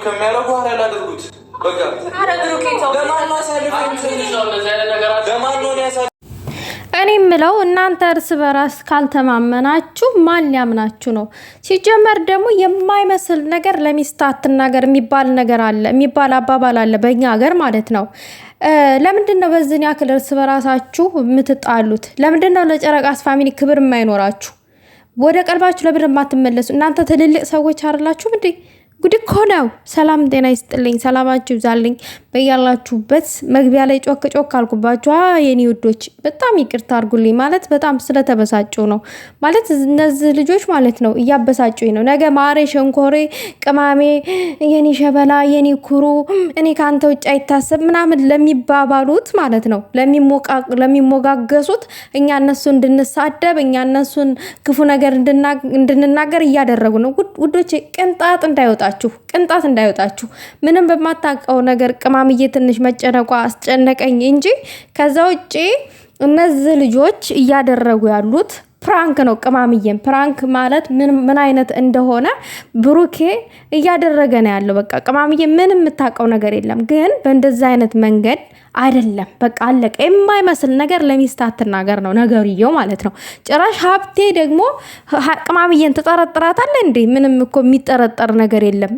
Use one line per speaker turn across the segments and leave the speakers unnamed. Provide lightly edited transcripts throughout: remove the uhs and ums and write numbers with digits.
ከሚያረጉ አራላ አድርጉት በቃ
እኔ ምለው እናንተ እርስ በራስ ካልተማመናችሁ ማን ሊያምናችሁ ነው? ሲጀመር ደግሞ የማይመስል ነገር ለሚስት አትናገር የሚባል ነገር አለ፣ የሚባል አባባል አለ በእኛ ሀገር ማለት ነው። ለምንድን ነው በዚህ ያክል እርስ በራሳችሁ የምትጣሉት? ለምንድን ነው ለጨረቃስ ፋሚሊ ክብር የማይኖራችሁ? ወደ ቀልባችሁ ለምን የማትመለሱ? እናንተ ትልልቅ ሰዎች አይደላችሁ እንዴ? ጉድ እኮ ነው። ሰላም ጤና ይስጥልኝ፣ ሰላማችሁ ይብዛልኝ በያላችሁበት። መግቢያ ላይ ጮክ ጮክ አልኩባችሁ የኔ ውዶች፣ በጣም ይቅርታ አድርጉልኝ። ማለት በጣም ስለተበሳጩ ነው። ማለት እነዚህ ልጆች ማለት ነው እያበሳጩኝ ነው። ነገ ማሬ፣ ሸንኮሬ፣ ቅማሜ፣ የኔ ሸበላ፣ የኔ ኩሩ፣ እኔ ካንተ ውጭ አይታሰብ ምናምን ለሚባባሉት ማለት ነው፣ ለሚሞጋገሱት እኛ እነሱ እንድንሳደብ እኛ እነሱን ክፉ ነገር እንድንናገር እያደረጉ ነው። ውዶቼ ቅንጣት እንዳይወጣችሁ ምንም በማታውቀው ነገር ቅማምዬ ትንሽ መጨነቋ አስጨነቀኝ እንጂ ከዛ ውጪ እነዚህ ልጆች እያደረጉ ያሉት ፕራንክ ነው። ቅማምዬን ፕራንክ ማለት ምን አይነት እንደሆነ ብሩኬ እያደረገ ነው ያለው። በቃ ቅማምዬ ምንም የምታውቀው ነገር የለም፣ ግን በእንደዚህ አይነት መንገድ አይደለም። በቃ አለቀ። የማይመስል ነገር ለሚስት አትናገር ነው ነገርየው ማለት ነው። ጭራሽ ሀብቴ ደግሞ ቅማምዬን ትጠረጥራታለህ እንዴ? ምንም እኮ የሚጠረጠር ነገር የለም።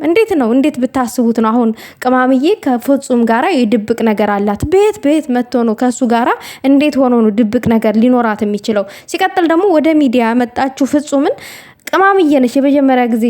እንዴት ብታስቡት ነው? አሁን ቅማምዬ ከፍጹም ጋራ የድብቅ ነገር አላት። ቤት መጥቶ ነው ከሱ ጋራ እንዴት ሆኖ ነው ድብቅ ነገር ሊኖራት የሚችለው? ሲቀጥል ደግሞ ወደ ሚዲያ መጣችሁ ፍጹምን ቅማምዬ ነች የመጀመሪያ ጊዜ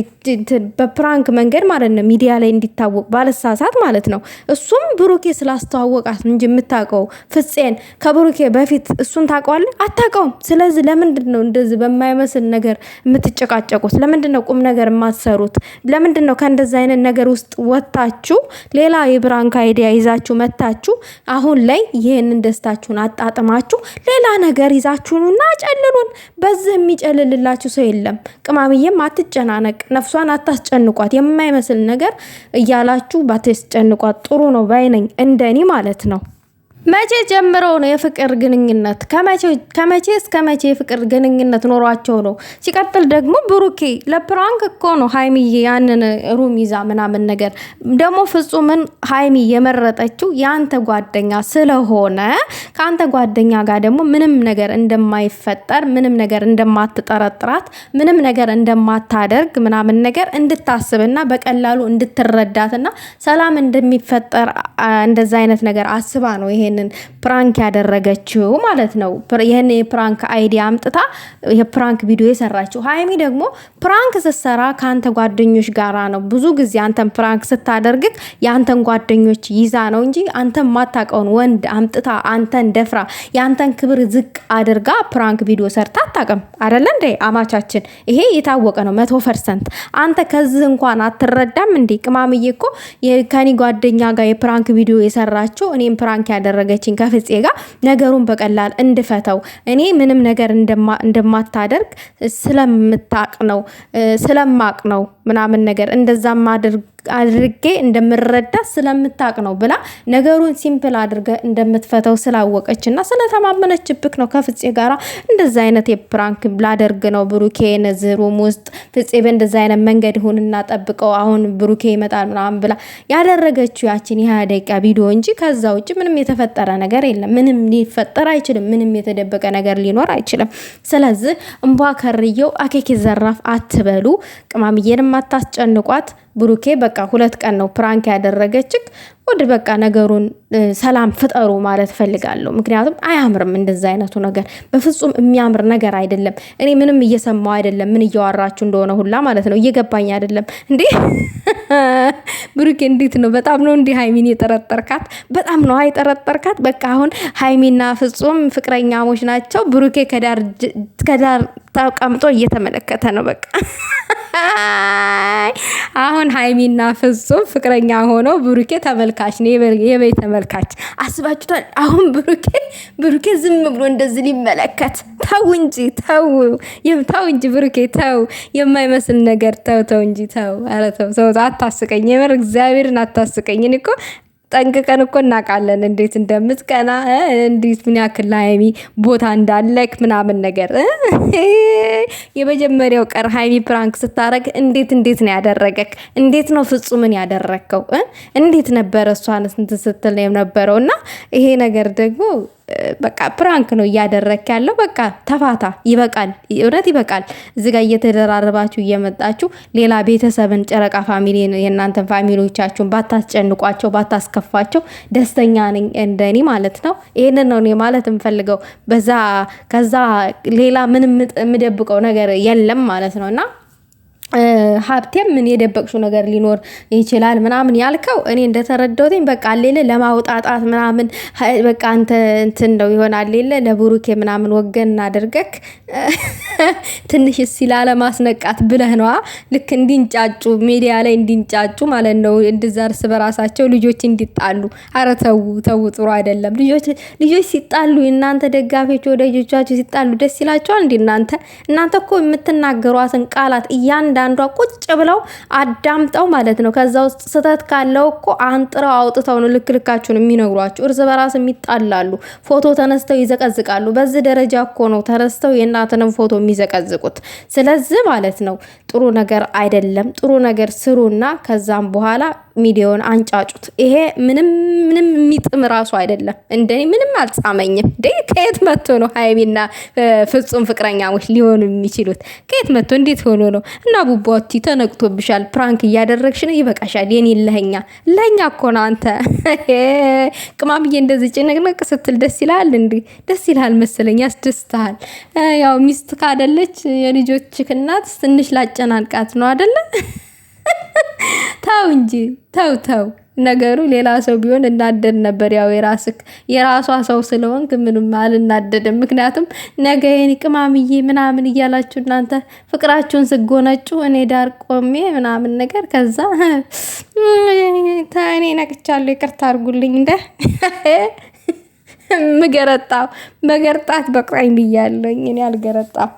በፕራንክ መንገድ ማለት ነው ሚዲያ ላይ እንዲታወቅ ባለሳሳት ማለት ነው። እሱም ብሩኬ ስላስተዋወቃት እንጂ የምታውቀው ፍፄን ከብሩኬ በፊት እሱን ታውቀዋለህ? አታውቀውም። ስለዚህ ለምንድን ነው እንደዚህ በማይመስል ነገር የምትጨቃጨቁት? ለምንድን ነው ቁም ነገር የማትሰሩት? ለምንድን ነው ከእንደዚህ አይነት ነገር ውስጥ ወጣችሁ ሌላ የፕራንክ አይዲያ ይዛችሁ መታችሁ አሁን ላይ ይሄንን ደስታችሁን አጣጥማችሁ ሌላ ነገር ይዛችሁና ጨልሉን? በዚህ የሚጨልልላችሁ ሰው የለም። ቅማምዬም አትጨናነቅ፣ ነፍሷን አታስጨንቋት። የማይመስል ነገር እያላችሁ ባትጨንቋት ጥሩ ነው ባይነኝ፣ እንደኔ ማለት ነው። መቼ ጀምሮ ነው የፍቅር ግንኙነት? ከመቼ እስከ መቼ የፍቅር ግንኙነት ኖሯቸው ነው? ሲቀጥል ደግሞ ብሩኬ ለፕራንክ እኮ ነው ሃይሚዬ ያንን ሩም ይዛ ምናምን ነገር ደግሞ ፍጹምን ሃይሚ የመረጠችው ያንተ ጓደኛ ስለሆነ ከአንተ ጓደኛ ጋር ደግሞ ምንም ነገር እንደማይፈጠር ምንም ነገር እንደማትጠረጥራት ምንም ነገር እንደማታደርግ ምናምን ነገር እንድታስብና በቀላሉ እንድትረዳትና ሰላም እንደሚፈጠር እንደዛ አይነት ነገር አስባ ነው ይሄን ፕራንክ ያደረገችው ማለት ነው። ይሄን የፕራንክ አይዲያ አምጥታ የፕራንክ ቪዲዮ የሰራችው ሃይሚ ደግሞ ፕራንክ ስትሰራ ካንተ ጓደኞች ጋራ ነው። ብዙ ጊዜ አንተን ፕራንክ ስታደርግክ ያንተን ጓደኞች ይዛ ነው እንጂ አንተን ማታውቀውን ወንድ አምጥታ አንተን ደፍራ ያንተን ክብር ዝቅ አድርጋ ፕራንክ ቪዲዮ ሰርታ አታውቅም አይደለ እንዴ? አማቻችን ይሄ የታወቀ ነው 100%። አንተ ከዚህ እንኳን አትረዳም እንዴ? ቅማምዬ እኮ ከኒ ጓደኛ ጋር የፕራንክ ቪዲዮ የሰራችው እኔም ፕራንክ ያደረገችኝ ከፍፄ ጋር ነገሩን በቀላል እንድፈተው እኔ ምንም ነገር እንደማታደርግ ስለማቅ ነው ምናምን ነገር እንደዛም አድርጌ እንደምረዳ ስለምታቅ ነው ብላ ነገሩን ሲምፕል አድርገ እንደምትፈተው ስላወቀችና ስለተማመነችብክ ነው ከፍፄ ጋራ እንደዛ አይነት የፕራንክ ላደርግ ነው ብሩኬ ነዝሩም ውስጥ ፍፄ በእንደዛ አይነት መንገድ ይሁንና ጠብቀው አሁን ብሩኬ ይመጣል ምናምን ብላ ያደረገችው ያቺን የ20 ደቂቃ ቪዲዮ እንጂ ከዛ ውጭ ምንም የተፈጠረ ነገር የለም። ምንም ሊፈጠር አይችልም። ምንም የተደበቀ ነገር ሊኖር አይችልም። ስለዚህ እንቧ ከርየው አኬክ ዘራፍ አትበሉ። ቅማምዬንም አታስጨንቋት። ብሩኬ በቃ 2 ቀን ነው ፕራንክ ያደረገችክ። ወደ በቃ ነገሩን ሰላም ፍጠሩ ማለት ፈልጋለሁ። ምክንያቱም አያምርም እንደዛ አይነቱ ነገር በፍጹም የሚያምር ነገር አይደለም። እኔ ምንም እየሰማው አይደለም ምን እያወራችሁ እንደሆነ ሁላ ማለት ነው እየገባኝ አይደለም እንዴ። ብሩኬ እንዴት ነው? በጣም ነው እንዴ ሃይሚን የጠረጠርካት? በጣም ነው አይጠረጠርካት? በቃ አሁን ሃይሚና ፍጹም ፍቅረኛሞች ናቸው። ብሩኬ ከዳር ተቀምጦ እየተመለከተ ነው በቃ። አሁን ሃይሚና ፍጹም ፍቅረኛ ሆኖ ብሩኬ ተመልካች ነው፣ የበይ ተመልካች አስባችሁታል? አሁን ብሩኬ ዝም ብሎ እንደዚህ ሊመለከት ተው እንጂ ብሩኬ ተው፣ የማይመስል ነገር ተው እንጂ ተው። ኧረ ተው አታስቀኝ፣ የምር እግዚአብሔርን አታስቀኝ። እኔ እኮ ጠንቅቀን እኮ እናውቃለን እንዴት እንደምትቀና እንዴት ምን ያክል ሀይሚ ቦታ እንዳለክ ምናምን ነገር የመጀመሪያው ቀር ሀይሚ ፕራንክ ስታረግ እንዴት ነው ያደረገክ? እንዴት ነው ፍጹምን ያደረግከው? እንዴት ነበረ እሷን ስንት ስትል የነበረው? እና ይሄ ነገር ደግሞ በቃ ፕራንክ ነው እያደረክ ያለው። በቃ ተፋታ፣ ይበቃል፣ እውነት ይበቃል። እዚህ ጋር እየተደራረባችሁ እየመጣችሁ ሌላ ቤተሰብን ጨረቃ ፋሚሊ የእናንተን ፋሚሊዎቻችሁን ባታስጨንቋቸው ባታስከፋቸው ደስተኛ ነኝ እንደኔ ማለት ነው። ይሄንን ነው እኔ ማለት የምፈልገው። ከዛ ሌላ ምንም የምደብቀው ነገር የለም ማለት ነው። እና ሀብቴም ምን የደበቅሽው ነገር ሊኖር ይችላል ምናምን ያልከው እኔ እንደተረዳሁትኝ በቃ ሌለ ለማውጣጣት ምናምን በቃ አንተ እንትን ነው ይሆናል ሌለ ለብሩኬ ምናምን ወገን አድርገክ ትንሽ ሲላለ ማስነቃት ብለህ ነዋ። ልክ እንዲንጫጩ ሚዲያ ላይ እንዲንጫጩ ማለት ነው። እንደዛ እርስ በራሳቸው ልጆች እንዲጣሉ። አረ ተው ጥሩ አይደለም። ልጆች ሲጣሉ እናንተ ደጋፊዎች ወዳጆቻችሁ ሲጣሉ ደስ ይላችኋል እንዴ? እናንተ እኮ የምትናገሯትን ቃላት እያንዳንዷ ቁጭ ብለው አዳምጠው ማለት ነው። ከዛ ውስጥ ስህተት ካለው እኮ አንጥረው አውጥተው ነው ልክልካችሁን የሚነግሯችሁ። እርስ በራስ የሚጣላሉ፣ ፎቶ ተነስተው ይዘቀዝቃሉ። በዚህ ደረጃ እኮ ነው ተነስተው የእናትንም ፎቶ የሚዘቀዝቁት። ስለዚህ ማለት ነው ጥሩ ነገር አይደለም። ጥሩ ነገር ስሩና ከዛም በኋላ ሚዲያውን አንጫጩት። ይሄ ምንም የሚጥም ራሱ አይደለም። እንደኔ ምንም አልጻመኝም። ከየት መጥቶ ነው ሀይሚና ፍጹም ፍቅረኛሞች ሊሆኑ የሚችሉት? ከየት መጥቶ እንዴት ሆኖ ነው? እና ቡቦቲ ተነቅቶብሻል። ፕራንክ እያደረግሽ ነው። ይበቃሻል። የኔ ለኛ እኮ ነው አንተ። ቅማምዬ እንደዚህ ጭንቅንቅ ስትል ደስ ይላል እንዴ? ደስ ይላል መሰለኝ፣ ያስደስታል። ያው ሚስት ካደለች የልጆች እናት ትንሽ ላጨናንቃት ነው አይደለ? ተው እንጂ ተው። ነገሩ ሌላ ሰው ቢሆን እናደድ ነበር። ያው የራሷ ሰው ስለሆንክ ምንም አልናደድም። ምክንያቱም ነገ የኔ ቅማምዬ ምናምን እያላችሁ እናንተ ፍቅራችሁን ስጎነጩ እኔ ዳር ቆሜ ምናምን ነገር ከዛ እኔ ነቅቻለሁ፣ ይቅርታ አድርጉልኝ። እንደ መገርጣት በቅራኝ ብያለሁኝ። እኔ አልገረጣም።